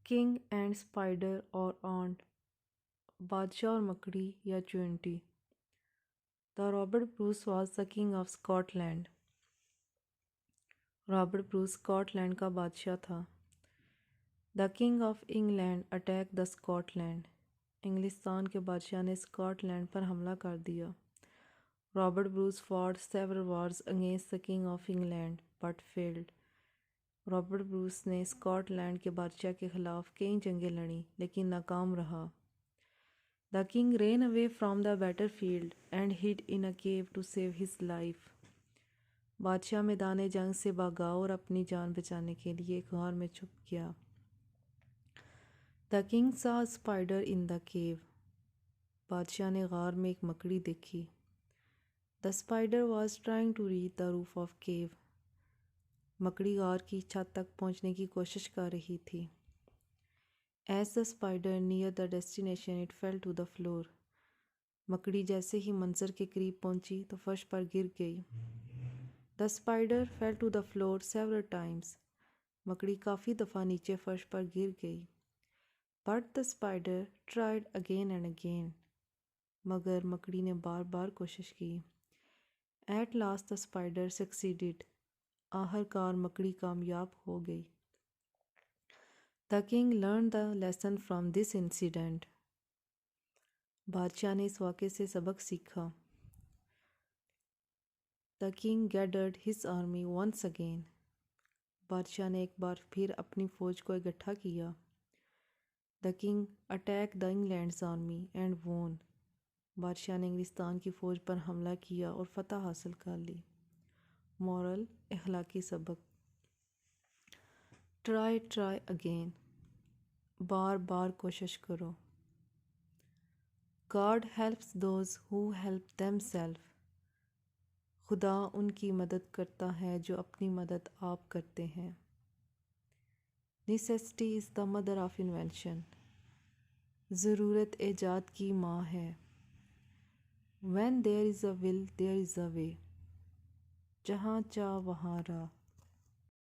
King and spider اور ant, بادشاہ اور مکڑی یا چیونٹی۔ The Robert Bruce was the king of Scotland. Robert Bruce Scotland کا بادشاہ تھا۔ The king of England attack the Scotland. انگلستان کے بادشاہ نے اسکاٹ لینڈ پر حملہ کر دیا۔ Robert Bruce fought several wars against the king of England but failed۔ Robert Bruce نے اسکاٹ لینڈ کے بادشاہ کے خلاف کئی جنگیں لڑیں لیکن ناکام رہا۔ The king ran away from the battlefield and hid in a cave to save his life۔ بادشاہ میدان جنگ سے بھاگا اور اپنی جان بچانے کے لیے ایک غار میں چھپ گیا۔ The king saw a spider in the cave۔ بادشاہ نے غار میں ایک مکڑی دیکھی۔ The spider was trying to reach the roof of cave۔ مکڑی غار کی چھت تک پہنچنے کی کوشش کر رہی تھی۔ As the spider neared the destination it fell to the floor۔ مکڑی جیسے ہی منظر کے قریب پہنچی تو فرش پر گر گئی۔ The spider fell to the floor several times۔ مکڑی کافی دفعہ نیچے فرش پر گر گئی۔ But the spider tried again and again۔ مگر مکڑی نے بار بار کوشش کی۔ At last the spider succeeded۔ آخر کار مکڑی کامیاب ہو گئی۔ The king learned the lesson from this incident۔ بادشاہ نے اس واقعے سے سبق سیکھا۔ The king gathered his army once again۔ بادشاہ نے ایک بار پھر اپنی فوج کو اکٹھا کیا۔ The king attacked the England's army and won۔ بادشاہ نے انگلستان کی فوج پر حملہ کیا اور فتح حاصل کر لی۔ مورل، اخلاقی سبق: ٹرائی اگین، بار بار کوشش کرو۔ God helps those who help them self. خدا ان کی مدد کرتا ہے جو اپنی مدد آپ کرتے ہیں۔ Necessity is the mother of invention. ضرورت ایجاد کی ماں ہے۔ When there is a will there is a way۔ جہاں چاہ وہاں راہ۔